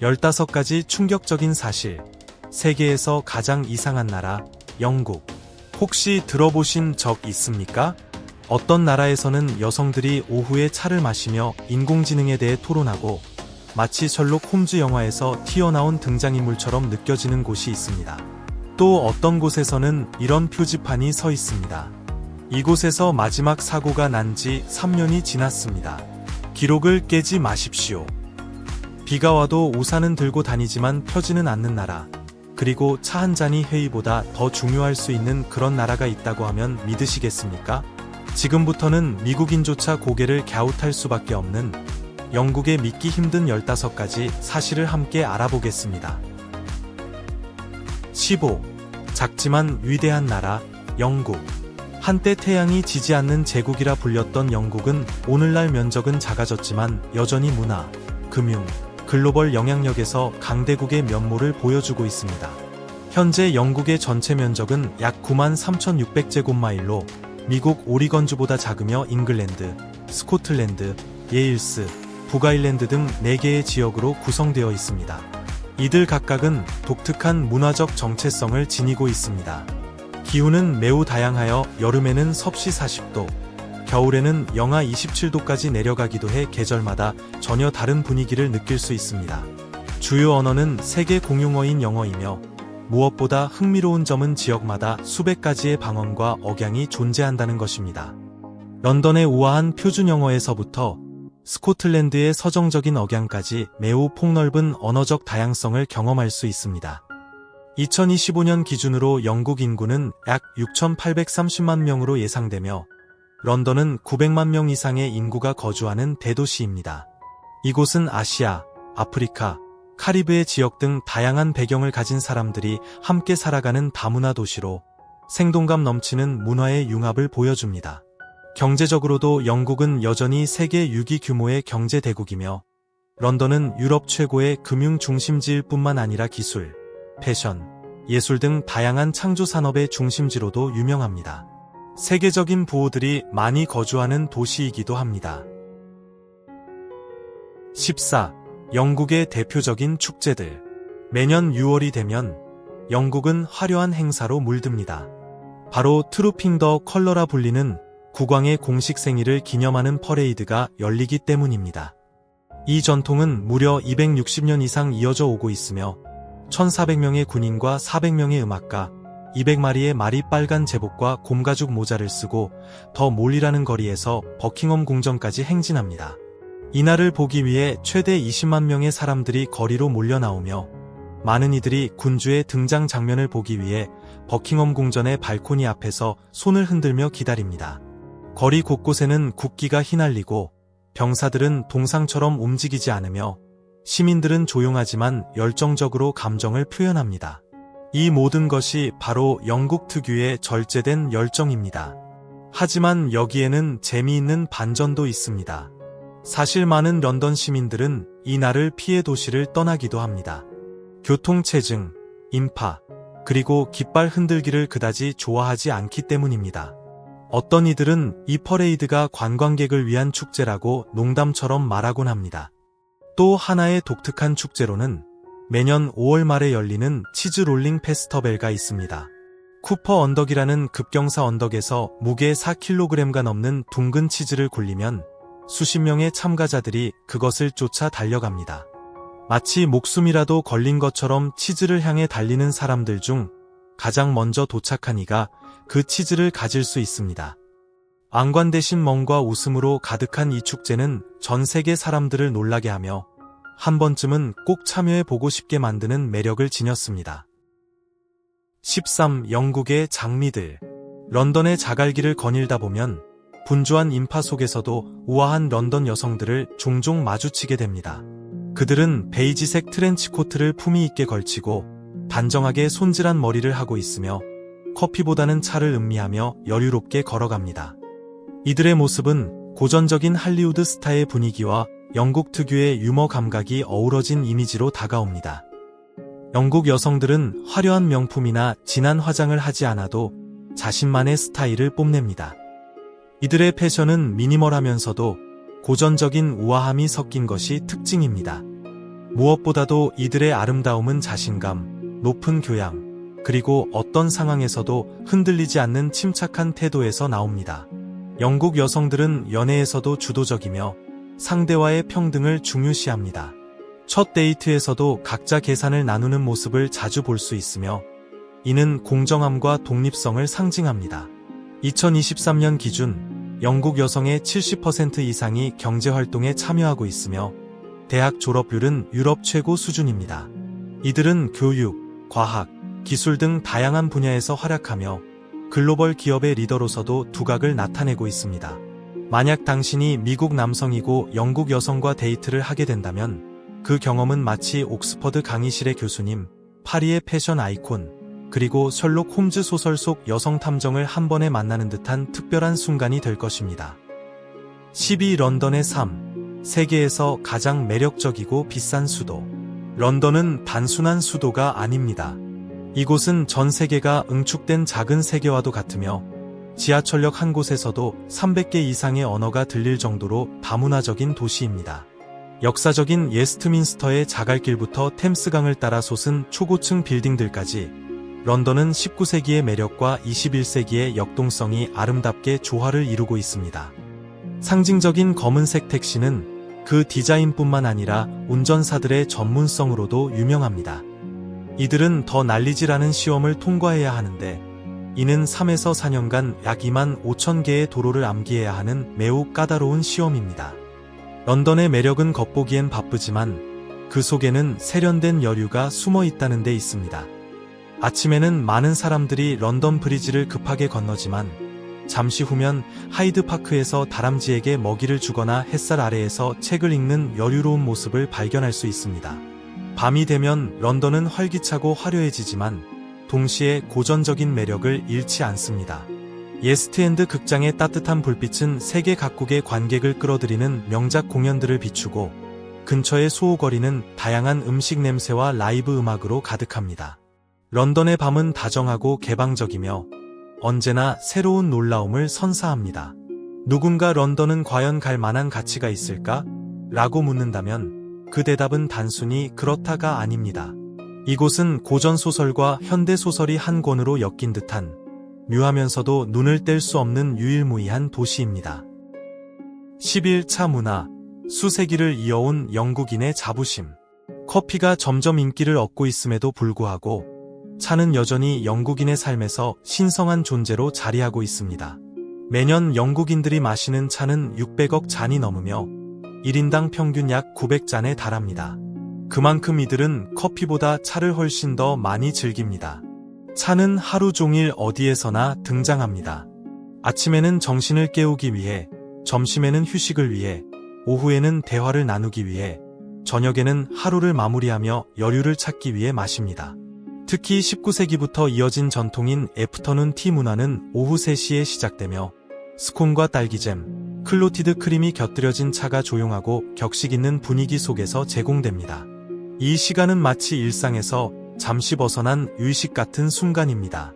15가지 충격적인 사실. 세계에서 가장 이상한 나라, 영국. 혹시 들어보신 적 있습니까? 어떤 나라에서는 여성들이 오후에 차를 마시며 인공지능에 대해 토론하고 마치 셜록 홈즈 영화에서 튀어나온 등장인물처럼 느껴지는 곳이 있습니다. 또 어떤 곳에서는 이런 표지판이 서 있습니다. 이곳에서 마지막 사고가 난 지 3년이 지났습니다. 기록을 깨지 마십시오. 비가 와도 우산은 들고 다니지만 펴지는 않는 나라. 그리고 차 한 잔이 회의보다 더 중요할 수 있는 그런 나라가 있다고 하면 믿으시겠습니까? 지금부터는 미국인조차 고개를 갸웃할 수밖에 없는 영국의 믿기 힘든 15가지 사실을 함께 알아보겠습니다. 15. 작지만 위대한 나라, 영국. 한때 태양이 지지 않는 제국이라 불렸던 영국은 오늘날 면적은 작아졌지만 여전히 문화, 금융, 글로벌 영향력에서 강대국의 면모를 보여주고 있습니다. 현재 영국의 전체 면적은 약 93,600제곱마일로 미국 오리건주보다 작으며 잉글랜드, 스코틀랜드, 예일스, 북아일랜드 등 4개의 지역으로 구성되어 있습니다. 이들 각각은 독특한 문화적 정체성을 지니고 있습니다. 기후는 매우 다양하여 여름에는 섭씨 40도, 겨울에는 영하 27도까지 내려가기도 해 계절마다 전혀 다른 분위기를 느낄 수 있습니다. 주요 언어는 세계 공용어인 영어이며 무엇보다 흥미로운 점은 지역마다 수백 가지의 방언과 억양이 존재한다는 것입니다. 런던의 우아한 표준 영어에서부터 스코틀랜드의 서정적인 억양까지 매우 폭넓은 언어적 다양성을 경험할 수 있습니다. 2025년 기준으로 영국 인구는 약 6,830만 명으로 예상되며 런던은 900만 명 이상의 인구가 거주하는 대도시입니다. 이곳은 아시아, 아프리카, 카리브해 지역 등 다양한 배경을 가진 사람들이 함께 살아가는 다문화 도시로 생동감 넘치는 문화의 융합을 보여줍니다. 경제적으로도 영국은 여전히 세계 6위 규모의 경제 대국이며 런던은 유럽 최고의 금융 중심지일 뿐만 아니라 기술, 패션, 예술 등 다양한 창조 산업의 중심지로도 유명합니다. 세계적인 부호들이 많이 거주하는 도시이기도 합니다. 14. 영국의 대표적인 축제들. 매년 6월이 되면 영국은 화려한 행사로 물듭니다. 바로 트루핑 더 컬러라 불리는 국왕의 공식 생일을 기념하는 퍼레이드가 열리기 때문입니다. 이 전통은 무려 260년 이상 이어져 오고 있으며 1,400명의 군인과 400명의 음악가, 200마리의 말이 빨간 제복과 곰가죽 모자를 쓰고 더 몰리라는 거리에서 버킹엄 궁전까지 행진합니다. 이날을 보기 위해 최대 20만 명의 사람들이 거리로 몰려 나오며 많은 이들이 군주의 등장 장면을 보기 위해 버킹엄 궁전의 발코니 앞에서 손을 흔들며 기다립니다. 거리 곳곳에는 국기가 휘날리고 병사들은 동상처럼 움직이지 않으며 시민들은 조용하지만 열정적으로 감정을 표현합니다. 이 모든 것이 바로 영국 특유의 절제된 열정입니다. 하지만 여기에는 재미있는 반전도 있습니다. 사실 많은 런던 시민들은 이 날을 피해 도시를 떠나기도 합니다. 교통체증, 인파, 그리고 깃발 흔들기를 그다지 좋아하지 않기 때문입니다. 어떤 이들은 이 퍼레이드가 관광객을 위한 축제라고 농담처럼 말하곤 합니다. 또 하나의 독특한 축제로는 매년 5월 말에 열리는 치즈 롤링 페스터벨가 있습니다. 쿠퍼 언덕이라는 급경사 언덕에서 무게 4kg가 넘는 둥근 치즈를 굴리면 수십 명의 참가자들이 그것을 쫓아 달려갑니다. 마치 목숨이라도 걸린 것처럼 치즈를 향해 달리는 사람들 중 가장 먼저 도착한 이가 그 치즈를 가질 수 있습니다. 왕관 대신 멍과 웃음으로 가득한 이 축제는 전 세계 사람들을 놀라게 하며 한 번쯤은 꼭 참여해 보고 싶게 만드는 매력을 지녔습니다. 13. 영국의 장미들. 런던의 자갈길을 거닐다 보면 분주한 인파 속에서도 우아한 런던 여성들을 종종 마주치게 됩니다. 그들은 베이지색 트렌치코트를 품위 있게 걸치고 단정하게 손질한 머리를 하고 있으며 커피보다는 차를 음미하며 여유롭게 걸어갑니다. 이들의 모습은 고전적인 할리우드 스타의 분위기와 영국 특유의 유머 감각이 어우러진 이미지로 다가옵니다. 영국 여성들은 화려한 명품이나 진한 화장을 하지 않아도 자신만의 스타일을 뽐냅니다. 이들의 패션은 미니멀하면서도 고전적인 우아함이 섞인 것이 특징입니다. 무엇보다도 이들의 아름다움은 자신감, 높은 교양, 그리고 어떤 상황에서도 흔들리지 않는 침착한 태도에서 나옵니다. 영국 여성들은 연애에서도 주도적이며 상대와의 평등을 중요시합니다. 첫 데이트에서도 각자 계산을 나누는 모습을 자주 볼 수 있으며 이는 공정함과 독립성을 상징합니다. 2023년 기준 영국 여성의 70% 이상이 경제활동에 참여하고 있으며 대학 졸업률은 유럽 최고 수준입니다. 이들은 교육, 과학, 기술 등 다양한 분야에서 활약하며 글로벌 기업의 리더로서도 두각을 나타내고 있습니다. 만약 당신이 미국 남성이고 영국 여성과 데이트를 하게 된다면 그 경험은 마치 옥스퍼드 강의실의 교수님, 파리의 패션 아이콘, 그리고 셜록 홈즈 소설 속 여성 탐정을 한 번에 만나는 듯한 특별한 순간이 될 것입니다. 12. 런던의 삶. 세계에서 가장 매력적이고 비싼 수도. 런던은 단순한 수도가 아닙니다. 이곳은 전 세계가 응축된 작은 세계와도 같으며 지하철역 한 곳에서도 300개 이상의 언어가 들릴 정도로 다문화적인 도시입니다. 역사적인 예스트민스터의 자갈길부터 템스강을 따라 솟은 초고층 빌딩들까지 런던은 19세기의 매력과 21세기의 역동성이 아름답게 조화를 이루고 있습니다. 상징적인 검은색 택시는 그 디자인뿐만 아니라 운전사들의 전문성으로도 유명합니다. 이들은 더 날리지라는 시험을 통과해야 하는데 이는 3에서 4년간 약 2만 5천 개의 도로를 암기해야 하는 매우 까다로운 시험입니다. 런던의 매력은 겉보기엔 바쁘지만 그 속에는 세련된 여유가 숨어 있다는 데 있습니다. 아침에는 많은 사람들이 런던 브리지를 급하게 건너지만 잠시 후면 하이드파크에서 다람쥐에게 먹이를 주거나 햇살 아래에서 책을 읽는 여유로운 모습을 발견할 수 있습니다. 밤이 되면 런던은 활기차고 화려해지지만 동시에 고전적인 매력을 잃지 않습니다. 예스트엔드 극장의 따뜻한 불빛은 세계 각국의 관객을 끌어들이는 명작 공연들을 비추고 근처의 소호거리는 다양한 음식 냄새와 라이브 음악으로 가득합니다. 런던의 밤은 다정하고 개방적이며 언제나 새로운 놀라움을 선사합니다. 누군가 런던은 과연 갈 만한 가치가 있을까? 라고 묻는다면 그 대답은 단순히 그렇다가 아닙니다. 이곳은 고전소설과 현대소설이 한 권으로 엮인 듯한 묘하면서도 눈을 뗄 수 없는 유일무이한 도시입니다. 11차 문화, 수세기를 이어온 영국인의 자부심. 커피가 점점 인기를 얻고 있음에도 불구하고 차는 여전히 영국인의 삶에서 신성한 존재로 자리하고 있습니다. 매년 영국인들이 마시는 차는 600억 잔이 넘으며 1인당 평균 약 900잔에 달합니다. 그만큼 이들은 커피보다 차를 훨씬 더 많이 즐깁니다. 차는 하루 종일 어디에서나 등장합니다. 아침에는 정신을 깨우기 위해, 점심에는 휴식을 위해, 오후에는 대화를 나누기 위해, 저녁에는 하루를 마무리하며 여유를 찾기 위해 마십니다. 특히 19세기부터 이어진 전통인 애프터눈 티 문화는 오후 3시에 시작되며 스콘과 딸기잼, 클로티드 크림이 곁들여진 차가 조용하고 격식 있는 분위기 속에서 제공됩니다. 이 시간은 마치 일상에서 잠시 벗어난 의식 같은 순간입니다.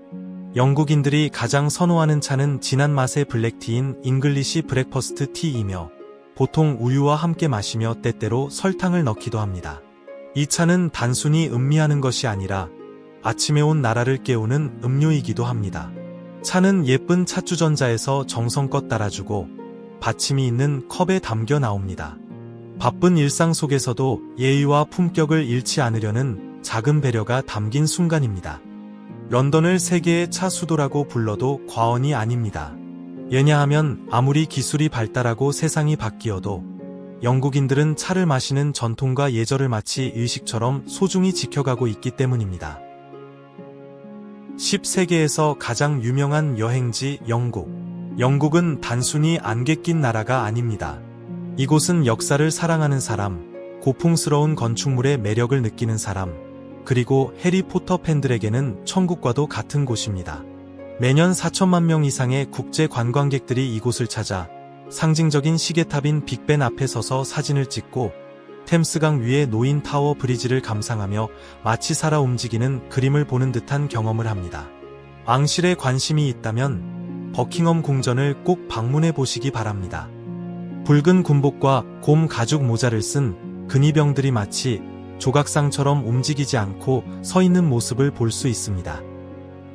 영국인들이 가장 선호하는 차는 진한 맛의 블랙티인 잉글리시 브렉퍼스트 티이며 보통 우유와 함께 마시며 때때로 설탕을 넣기도 합니다. 이 차는 단순히 음미하는 것이 아니라 아침에 온 나라를 깨우는 음료이기도 합니다. 차는 예쁜 찻주전자에서 정성껏 따라주고 받침이 있는 컵에 담겨 나옵니다. 바쁜 일상 속에서도 예의와 품격을 잃지 않으려는 작은 배려가 담긴 순간입니다. 런던을 세계의 차 수도라고 불러도 과언이 아닙니다. 왜냐하면 아무리 기술이 발달하고 세상이 바뀌어도 영국인들은 차를 마시는 전통과 예절을 마치 의식처럼 소중히 지켜가고 있기 때문입니다. 10세계에서 가장 유명한 여행지 영국. 영국은 단순히 안개 낀 나라가 아닙니다. 이곳은 역사를 사랑하는 사람, 고풍스러운 건축물의 매력을 느끼는 사람, 그리고 해리포터 팬들에게는 천국과도 같은 곳입니다. 매년 4천만 명 이상의 국제 관광객들이 이곳을 찾아 상징적인 시계탑인 빅벤 앞에 서서 사진을 찍고 템스강 위에 놓인 타워 브리지를 감상하며 마치 살아 움직이는 그림을 보는 듯한 경험을 합니다. 왕실에 관심이 있다면 버킹엄 궁전을 꼭 방문해 보시기 바랍니다. 붉은 군복과 곰 가죽 모자를 쓴 근위병들이 마치 조각상처럼 움직이지 않고 서 있는 모습을 볼 수 있습니다.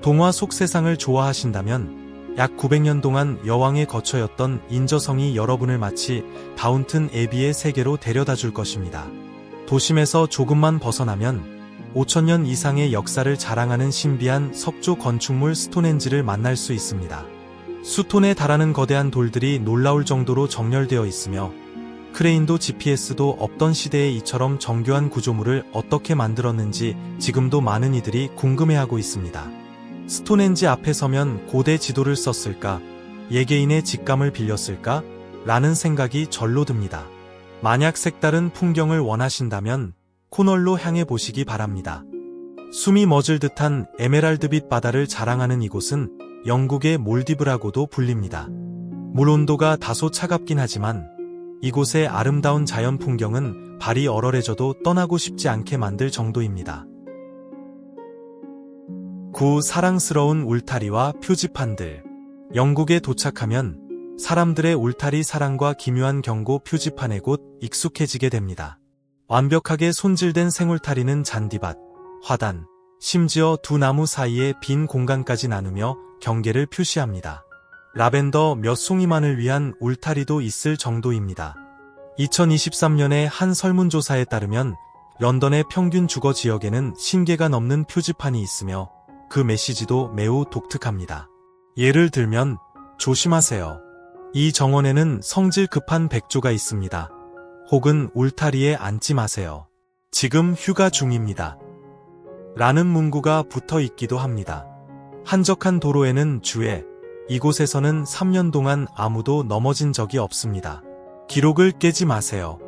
동화 속 세상을 좋아하신다면 약 900년 동안 여왕의 거처였던 인저성이 여러분을 마치 다운튼 애비의 세계로 데려다 줄 것입니다. 도심에서 조금만 벗어나면 5000년 이상의 역사를 자랑하는 신비한 석조 건축물 스톤헨지를 만날 수 있습니다. 수톤에 달하는 거대한 돌들이 놀라울 정도로 정렬되어 있으며 크레인도 GPS도 없던 시대에 이처럼 정교한 구조물을 어떻게 만들었는지 지금도 많은 이들이 궁금해하고 있습니다. 스톤헨지 앞에 서면 고대 지도를 썼을까? 예개인의 직감을 빌렸을까? 라는 생각이 절로 듭니다. 만약 색다른 풍경을 원하신다면 코널로 향해 보시기 바랍니다. 숨이 멎을 듯한 에메랄드빛 바다를 자랑하는 이곳은 영국의 몰디브라고도 불립니다. 물 온도가 다소 차갑긴 하지만 이곳의 아름다운 자연 풍경은 발이 얼얼해져도 떠나고 싶지 않게 만들 정도입니다. 9. 사랑스러운 울타리와 표지판들. 영국에 도착하면 사람들의 울타리 사랑과 기묘한 경고 표지판에 곧 익숙해지게 됩니다. 완벽하게 손질된 생울타리는 잔디밭, 화단, 심지어 두 나무 사이에 빈 공간까지 나누며 경계를 표시합니다. 라벤더 몇 송이만을 위한 울타리도 있을 정도입니다. 2023년의 한 설문조사에 따르면 런던의 평균 주거 지역에는 1000개가 넘는 표지판이 있으며 그 메시지도 매우 독특합니다. 예를 들면 조심하세요. 이 정원에는 성질 급한 백조가 있습니다. 혹은 울타리에 앉지 마세요. 지금 휴가 중입니다. 라는 문구가 붙어 있기도 합니다. 한적한 도로에는 주에 이곳에서는 3년 동안 아무도 넘어진 적이 없습니다. 기록을 깨지 마세요.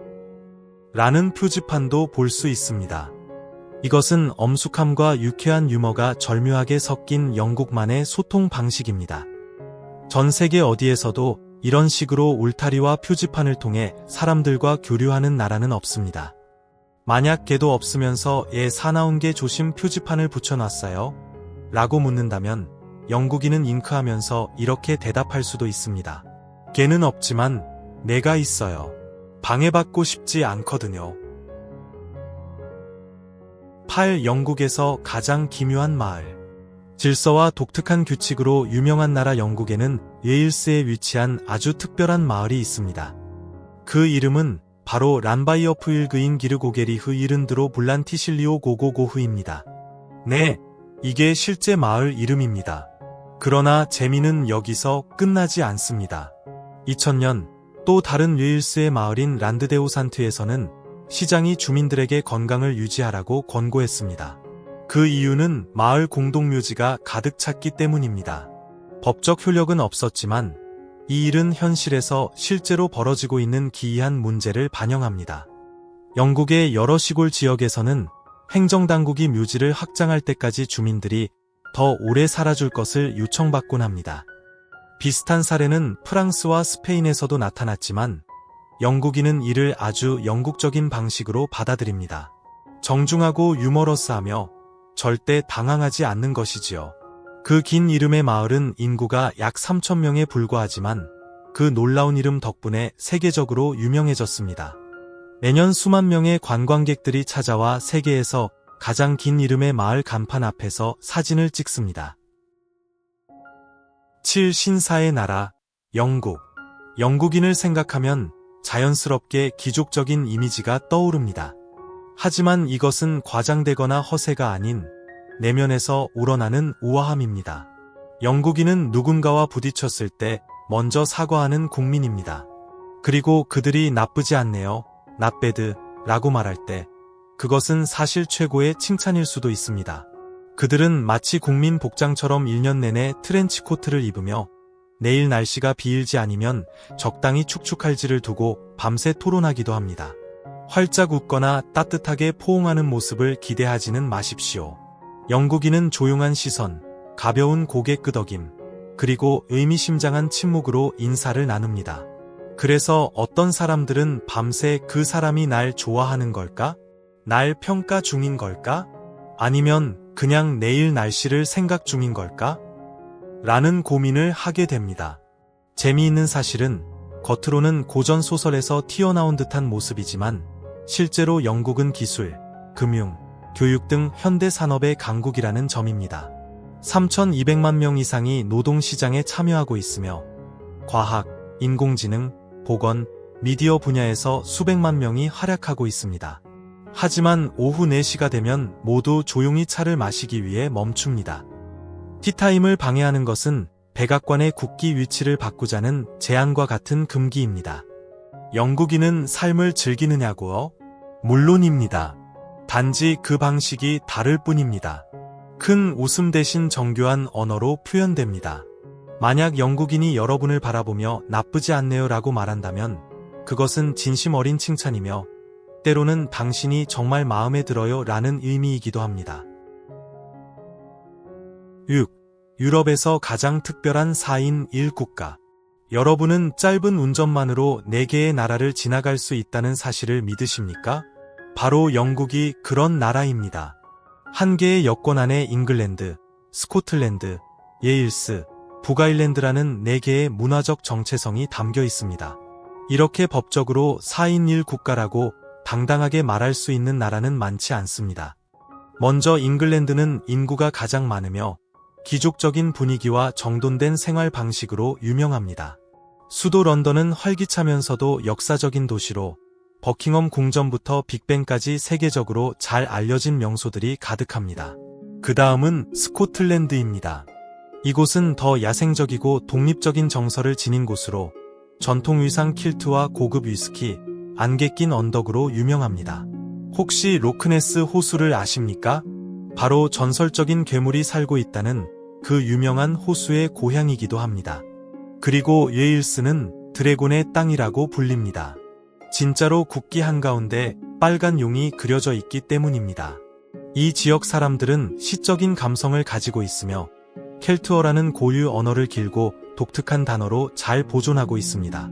라는 표지판도 볼 수 있습니다. 이것은 엄숙함과 유쾌한 유머가 절묘하게 섞인 영국만의 소통 방식입니다. 전 세계 어디에서도 이런 식으로 울타리와 표지판을 통해 사람들과 교류하는 나라는 없습니다. 만약 개도 없으면서 애 사나운 개 조심 표지판을 붙여놨어요? 라고 묻는다면 영국인은 잉크하면서 이렇게 대답할 수도 있습니다. 개는 없지만 내가 있어요. 방해받고 싶지 않거든요. 8. 영국에서 가장 기묘한 마을. 질서와 독특한 규칙으로 유명한 나라 영국에는 웨일스에 위치한 아주 특별한 마을이 있습니다. 그 이름은 바로 란바이어프윌그인 기르고게리흐 이른드로 블란티실리오 고고고흐입니다. 네, 이게 실제 마을 이름입니다. 그러나 재미는 여기서 끝나지 않습니다. 2000년 또 다른 웨일스의 마을인 란드데우산트에서는 시장이 주민들에게 건강을 유지하라고 권고했습니다. 그 이유는 마을 공동묘지가 가득 찼기 때문입니다. 법적 효력은 없었지만 이 일은 현실에서 실제로 벌어지고 있는 기이한 문제를 반영합니다. 영국의 여러 시골 지역에서는 행정당국이 묘지를 확장할 때까지 주민들이 더 오래 살아줄 것을 요청받곤 합니다. 비슷한 사례는 프랑스와 스페인에서도 나타났지만 영국인은 이를 아주 영국적인 방식으로 받아들입니다. 정중하고 유머러스하며 절대 당황하지 않는 것이지요. 그 긴 이름의 마을은 인구가 약 3000명에 불과하지만 그 놀라운 이름 덕분에 세계적으로 유명해졌습니다. 매년 수만 명의 관광객들이 찾아와 세계에서 가장 긴 이름의 마을 간판 앞에서 사진을 찍습니다. 7. 신사의 나라, 영국. 영국인을 생각하면 자연스럽게 귀족적인 이미지가 떠오릅니다. 하지만 이것은 과장되거나 허세가 아닌 내면에서 우러나는 우아함입니다. 영국인은 누군가와 부딪혔을 때 먼저 사과하는 국민입니다. 그리고 그들이 나쁘지 않네요, not bad 라고 말할 때 그것은 사실 최고의 칭찬일 수도 있습니다. 그들은 마치 국민 복장처럼 1년 내내 트렌치코트를 입으며 내일 날씨가 비일지 아니면 적당히 축축할지를 두고 밤새 토론하기도 합니다. 활짝 웃거나 따뜻하게 포옹하는 모습을 기대하지는 마십시오. 영국인은 조용한 시선, 가벼운 고개 끄덕임, 그리고 의미심장한 침묵으로 인사를 나눕니다. 그래서 어떤 사람들은 밤새 그 사람이 날 좋아하는 걸까? 날 평가 중인 걸까? 아니면 그냥 내일 날씨를 생각 중인 걸까? 라는 고민을 하게 됩니다. 재미있는 사실은 겉으로는 고전 소설에서 튀어나온 듯한 모습이지만 실제로 영국은 기술, 금융, 교육 등 현대 산업의 강국이라는 점입니다. 3,200만 명 이상이 노동시장에 참여하고 있으며 과학, 인공지능, 보건, 미디어 분야에서 수백만 명이 활약하고 있습니다. 하지만 오후 4시가 되면 모두 조용히 차를 마시기 위해 멈춥니다. 티타임을 방해하는 것은 백악관의 국기 위치를 바꾸자는 제안과 같은 금기입니다. 영국인은 삶을 즐기느냐고요? 물론입니다. 단지 그 방식이 다를 뿐입니다. 큰 웃음 대신 정교한 언어로 표현됩니다. 만약 영국인이 여러분을 바라보며 나쁘지 않네요 라고 말한다면 그것은 진심 어린 칭찬이며 때로는 당신이 정말 마음에 들어요 라는 의미이기도 합니다. 6. 유럽에서 가장 특별한 4인 1국가. 여러분은 짧은 운전만으로 4개의 나라를 지나갈 수 있다는 사실을 믿으십니까? 바로 영국이 그런 나라입니다. 한 개의 여권 안에 잉글랜드, 스코틀랜드, 웨일스, 북아일랜드라는 4개의 문화적 정체성이 담겨 있습니다. 이렇게 법적으로 4인 1국가라고 당당하게 말할 수 있는 나라는 많지 않습니다. 먼저 잉글랜드는 인구가 가장 많으며 귀족적인 분위기와 정돈된 생활 방식으로 유명합니다. 수도 런던은 활기차면서도 역사적인 도시로 버킹엄 궁전부터 빅벤까지 세계적으로 잘 알려진 명소들이 가득합니다. 그 다음은 스코틀랜드입니다. 이곳은 더 야생적이고 독립적인 정서를 지닌 곳으로 전통 의상 킬트와 고급 위스키, 안개 낀 언덕으로 유명합니다. 혹시 로크네스 호수를 아십니까? 바로 전설적인 괴물이 살고 있다는 그 유명한 호수의 고향이기도 합니다. 그리고 웨일스는 드래곤의 땅이라고 불립니다. 진짜로 국기 한가운데 빨간 용이 그려져 있기 때문입니다. 이 지역 사람들은 시적인 감성을 가지고 있으며 켈트어라는 고유 언어를 길고 독특한 단어로 잘 보존하고 있습니다.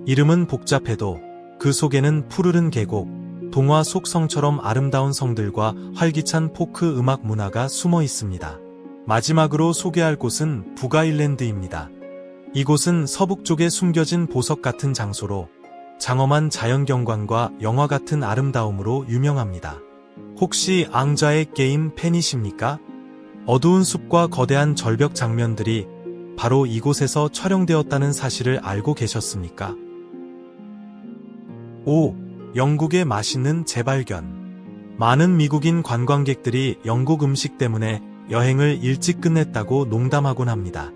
이름은 복잡해도 그 속에는 푸르른 계곡, 동화 속 성처럼 아름다운 성들과 활기찬 포크 음악 문화가 숨어 있습니다. 마지막으로 소개할 곳은 북아일랜드입니다. 이곳은 서북 쪽에 숨겨진 보석 같은 장소로 장엄한 자연경관과 영화 같은 아름다움으로 유명합니다. 혹시 앙자의 게임 팬이십니까? 어두운 숲과 거대한 절벽 장면들이 바로 이곳에서 촬영되었다는 사실을 알고 계셨습니까? 5. 영국의 맛있는 재발견. 많은 미국인 관광객들이 영국 음식 때문에 여행을 일찍 끝냈다고 농담하곤 합니다.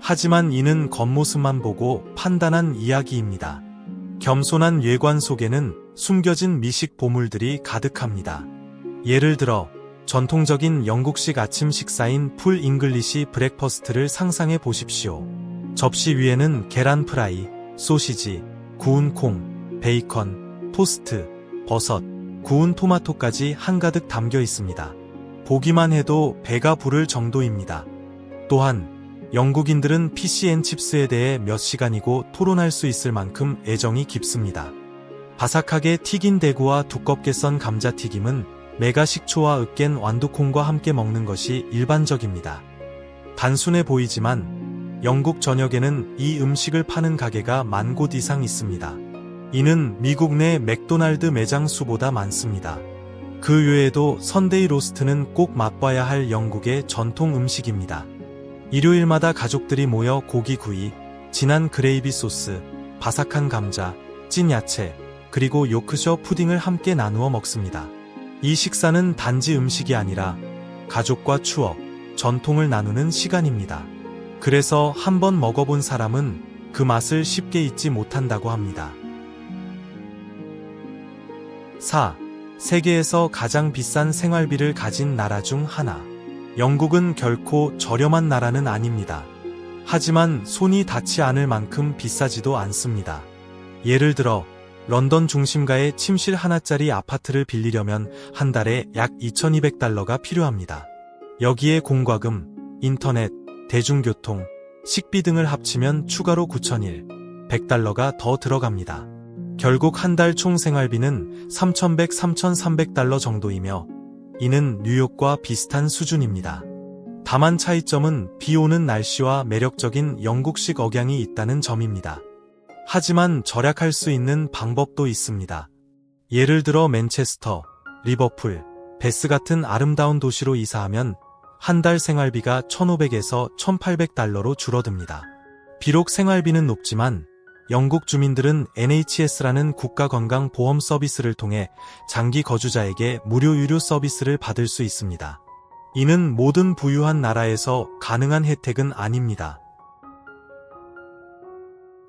하지만 이는 겉모습만 보고 판단한 이야기입니다. 겸손한 외관 속에는 숨겨진 미식 보물들이 가득합니다. 예를 들어 전통적인 영국식 아침 식사인 풀 잉글리시 브렉퍼스트를 상상해 보십시오. 접시 위에는 계란 프라이, 소시지, 구운 콩, 베이컨, 토스트, 버섯, 구운 토마토까지 한가득 담겨 있습니다. 보기만 해도 배가 부를 정도입니다. 또한 영국인들은 피시앤칩스에 대해 몇 시간이고 토론할 수 있을 만큼 애정이 깊습니다. 바삭하게 튀긴 대구와 두껍게 썬 감자튀김은 메가 식초와 으깬 완두콩과 함께 먹는 것이 일반적입니다. 단순해 보이지만 영국 전역에는 이 음식을 파는 가게가 10,000곳 이상 있습니다. 이는 미국 내 맥도날드 매장 수보다 많습니다. 그 외에도 선데이 로스트는 꼭 맛봐야 할 영국의 전통 음식입니다. 일요일마다 가족들이 모여 고기구이, 진한 그레이비 소스, 바삭한 감자, 찐 야채, 그리고 요크셔 푸딩을 함께 나누어 먹습니다. 이 식사는 단지 음식이 아니라 가족과 추억, 전통을 나누는 시간입니다. 그래서 한번 먹어본 사람은 그 맛을 쉽게 잊지 못한다고 합니다. 4. 세계에서 가장 비싼 생활비를 가진 나라 중 하나. 영국은 결코 저렴한 나라는 아닙니다. 하지만 손이 닿지 않을 만큼 비싸지도 않습니다. 예를 들어 런던 중심가의 침실 하나짜리 아파트를 빌리려면 한 달에 약 2,200달러가 필요합니다. 여기에 공과금, 인터넷, 대중교통, 식비 등을 합치면 추가로 9,001, 100달러가 더 들어갑니다. 결국 한 달 총 생활비는 3,100, 3,300달러 정도이며 이는 뉴욕과 비슷한 수준입니다. 다만 차이점은 비 오는 날씨와 매력적인 영국식 억양이 있다는 점입니다. 하지만 절약할 수 있는 방법도 있습니다. 예를 들어 맨체스터, 리버풀, 베스 같은 아름다운 도시로 이사하면 한 달 생활비가 1,500에서 1,800달러로 줄어듭니다. 비록 생활비는 높지만 영국 주민들은 NHS라는 국가건강보험 서비스를 통해 장기 거주자에게 무료 유료 서비스를 받을 수 있습니다. 이는 모든 부유한 나라에서 가능한 혜택은 아닙니다.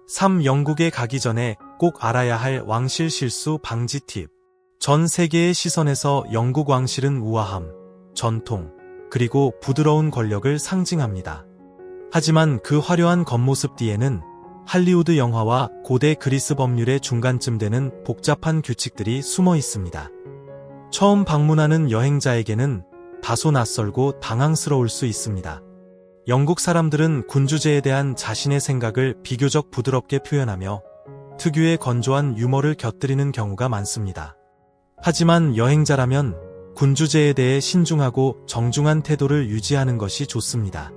3. 영국에 가기 전에 꼭 알아야 할 왕실 실수 방지 팁. 전 세계의 시선에서 영국 왕실은 우아함, 전통, 그리고 부드러운 권력을 상징합니다. 하지만 그 화려한 겉모습 뒤에는 할리우드 영화와 고대 그리스 법률의 중간쯤 되는 복잡한 규칙들이 숨어 있습니다. 처음 방문하는 여행자에게는 다소 낯설고 당황스러울 수 있습니다. 영국 사람들은 군주제에 대한 자신의 생각을 비교적 부드럽게 표현하며 특유의 건조한 유머를 곁들이는 경우가 많습니다. 하지만 여행자라면 군주제에 대해 신중하고 정중한 태도를 유지하는 것이 좋습니다.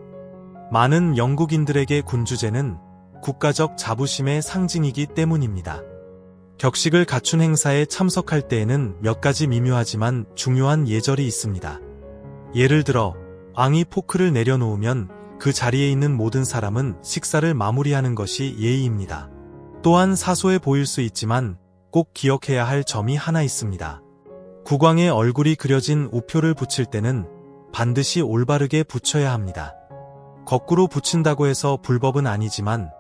많은 영국인들에게 군주제는 국가적 자부심의 상징이기 때문입니다. 격식을 갖춘 행사에 참석할 때에는 몇 가지 미묘하지만 중요한 예절이 있습니다. 예를 들어 왕이 포크를 내려놓으면 그 자리에 있는 모든 사람은 식사를 마무리하는 것이 예의입니다. 또한 사소해 보일 수 있지만 꼭 기억해야 할 점이 하나 있습니다. 국왕의 얼굴이 그려진 우표를 붙일 때는 반드시 올바르게 붙여야 합니다. 거꾸로 붙인다고 해서 불법은 아니지만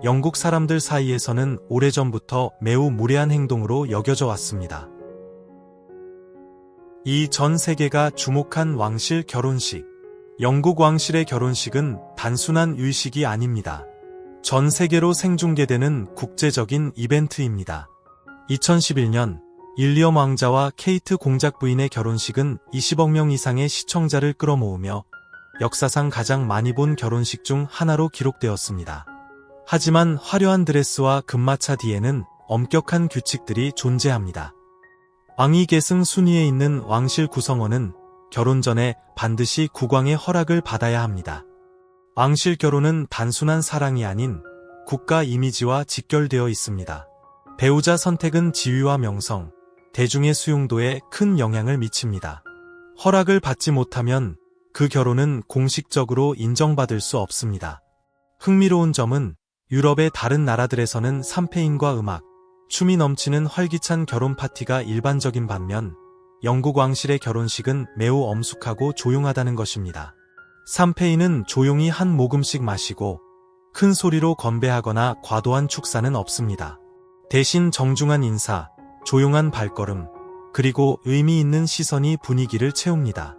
영국 사람들 사이에서는 오래전부터 매우 무례한 행동으로 여겨져 왔습니다. 이 전 세계가 주목한 왕실 결혼식. 영국 왕실의 결혼식은 단순한 의식이 아닙니다. 전 세계로 생중계되는 국제적인 이벤트입니다. 2011년 윌리엄 왕자와 케이트 공작 부인의 결혼식은 20억 명 이상의 시청자를 끌어모으며 역사상 가장 많이 본 결혼식 중 하나로 기록되었습니다. 하지만 화려한 드레스와 금마차 뒤에는 엄격한 규칙들이 존재합니다. 왕위 계승 순위에 있는 왕실 구성원은 결혼 전에 반드시 국왕의 허락을 받아야 합니다. 왕실 결혼은 단순한 사랑이 아닌 국가 이미지와 직결되어 있습니다. 배우자 선택은 지위와 명성, 대중의 수용도에 큰 영향을 미칩니다. 허락을 받지 못하면 그 결혼은 공식적으로 인정받을 수 없습니다. 흥미로운 점은 유럽의 다른 나라들에서는 샴페인과 음악, 춤이 넘치는 활기찬 결혼 파티가 일반적인 반면 영국 왕실의 결혼식은 매우 엄숙하고 조용하다는 것입니다. 샴페인은 조용히 한 모금씩 마시고 큰 소리로 건배하거나 과도한 축사는 없습니다. 대신 정중한 인사, 조용한 발걸음, 그리고 의미 있는 시선이 분위기를 채웁니다.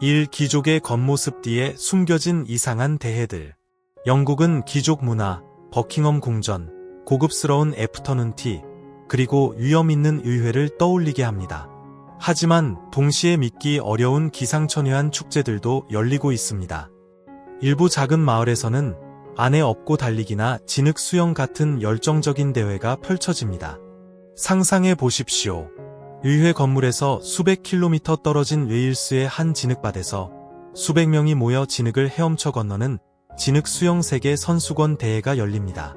1. 귀족의 겉모습 뒤에 숨겨진 이상한 대해들. 영국은 귀족 문화, 버킹엄 궁전, 고급스러운 애프터눈 티, 그리고 위험 있는 의회를 떠올리게 합니다. 하지만 동시에 믿기 어려운 기상천외한 축제들도 열리고 있습니다. 일부 작은 마을에서는 안에 업고 달리기나 진흙 수영 같은 열정적인 대회가 펼쳐집니다. 상상해 보십시오. 의회 건물에서 수백 킬로미터 떨어진 웨일스의 한 진흙밭에서 수백 명이 모여 진흙을 헤엄쳐 건너는 진흙 수영 세계 선수권 대회가 열립니다.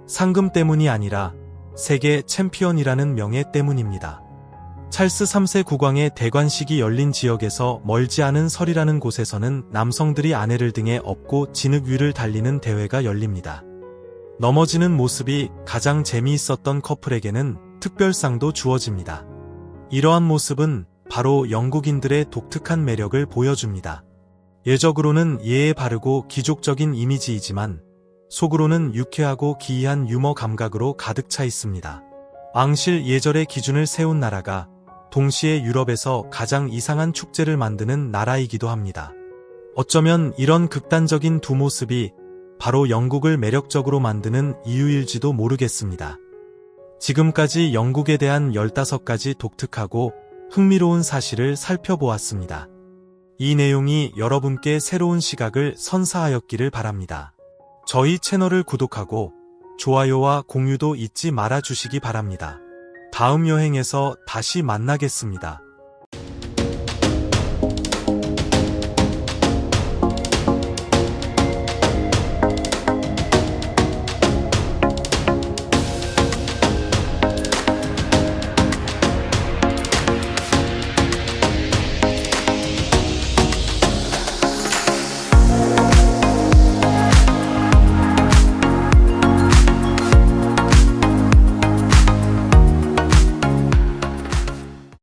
상금 때문이 아니라 세계 챔피언이라는 명예 때문입니다. 찰스 3세 국왕의 대관식이 열린 지역에서 멀지 않은 설이라는 곳에서는 남성들이 아내를 등에 업고 진흙 위를 달리는 대회가 열립니다. 넘어지는 모습이 가장 재미있었던 커플에게는 특별상도 주어집니다. 이러한 모습은 바로 영국인들의 독특한 매력을 보여줍니다. 예적으로는 예에 바르고 귀족적인 이미지이지만 속으로는 유쾌하고 기이한 유머 감각으로 가득 차 있습니다. 왕실 예절의 기준을 세운 나라가 동시에 유럽에서 가장 이상한 축제를 만드는 나라이기도 합니다. 어쩌면 이런 극단적인 두 모습이 바로 영국을 매력적으로 만드는 이유일지도 모르겠습니다. 지금까지 영국에 대한 15가지 독특하고 흥미로운 사실을 살펴보았습니다. 이 내용이 여러분께 새로운 시각을 선사하였기를 바랍니다. 저희 채널을 구독하고 좋아요와 공유도 잊지 말아 주시기 바랍니다. 다음 여행에서 다시 만나겠습니다.